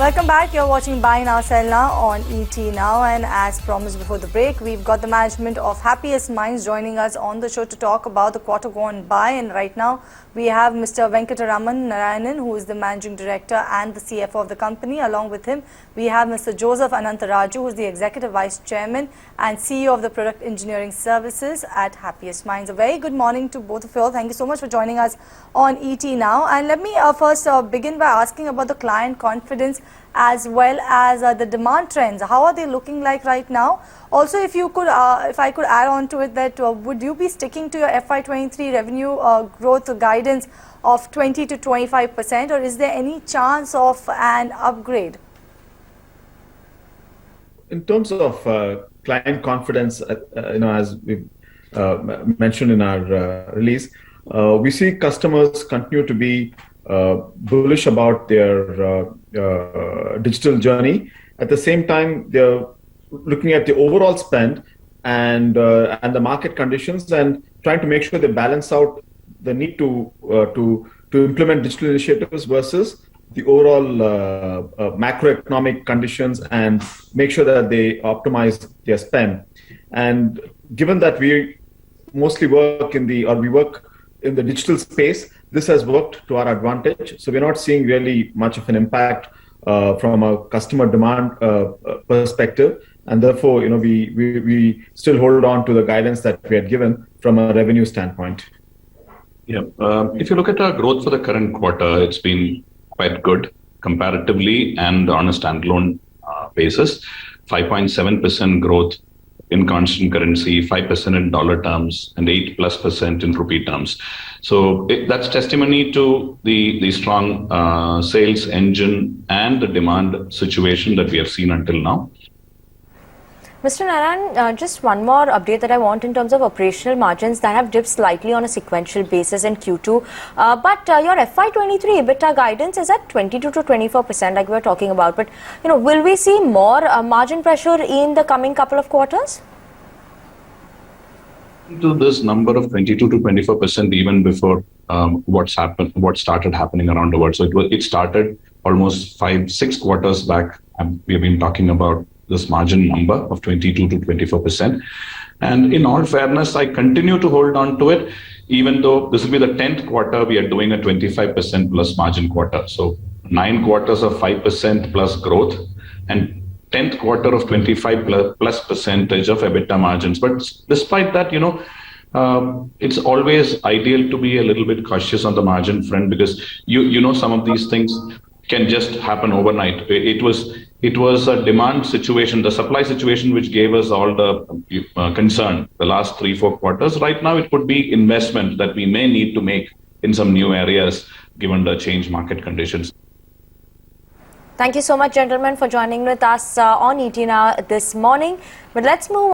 Welcome back. You're watching Buy Now, Sell Now on ET Now, and as promised before the break, we've got the management of Happiest Minds joining us on the show to talk about the quarter gone by. And right now, we have Mr. Venkatraman Narayanan, who is the Managing Director and the CFO of the company. Along with him, we have Mr. Joseph Anantharaju, who is the Executive Vice Chairman and CEO of the Product Engineering Services at Happiest Minds. A very good morning to both of you all. Thank you so much for joining us on ET Now. And let me first begin by asking about the client confidence as well as the demand trends. How are they looking like right now? Also, if you could, if I could add on to it, that would you be sticking to your FY23 revenue growth guidance of 20 to 25%, or is there any chance of an upgrade? In terms of client confidence, as we mentioned in our release, we see customers continue to be bullish about their digital journey. At the same time, they're looking at the overall spend and the market conditions and trying to make sure they balance out the need to implement digital initiatives versus the overall macroeconomic conditions and make sure that they optimize their spend. And given that we mostly work in the digital space, this has worked to our advantage. So we're not seeing really much of an impact from a customer demand perspective, and therefore, we still hold on to the guidance that we had given from a revenue standpoint. Yeah, if you look at our growth for the current quarter, it's been quite good comparatively and on a standalone basis. 5.7% growth in constant currency, 5% in dollar terms, and 8+% in rupee terms. So that's testimony to the strong sales engine and the demand situation that we have seen until now. Mr. Narayan, just one more update that I want in terms of operational margins that have dipped slightly on a sequential basis in Q2. But your FY23 EBITDA guidance is at 22 to 24%, like we were talking about. But will we see more margin pressure in the coming couple of quarters? To this number of 22 to 24% even before what started happening around the world. So it started almost 5-6 quarters back. We have been talking about this margin number of 22 to 24%. And in all fairness, I continue to hold on to it, even though this will be the 10th quarter we are doing a 25% plus margin quarter. So 9 quarters of 5% plus growth and 10th quarter of 25 plus percentage of EBITDA margins. But despite that, it's always ideal to be a little bit cautious on the margin front, because some of these things can just happen overnight. It was a demand situation, the supply situation, which gave us all the concern the last 3-4 quarters. Right now, it could be investment that we may need to make in some new areas given the changed market conditions. Thank you so much, gentlemen, for joining with us on ET Now this morning. But let's move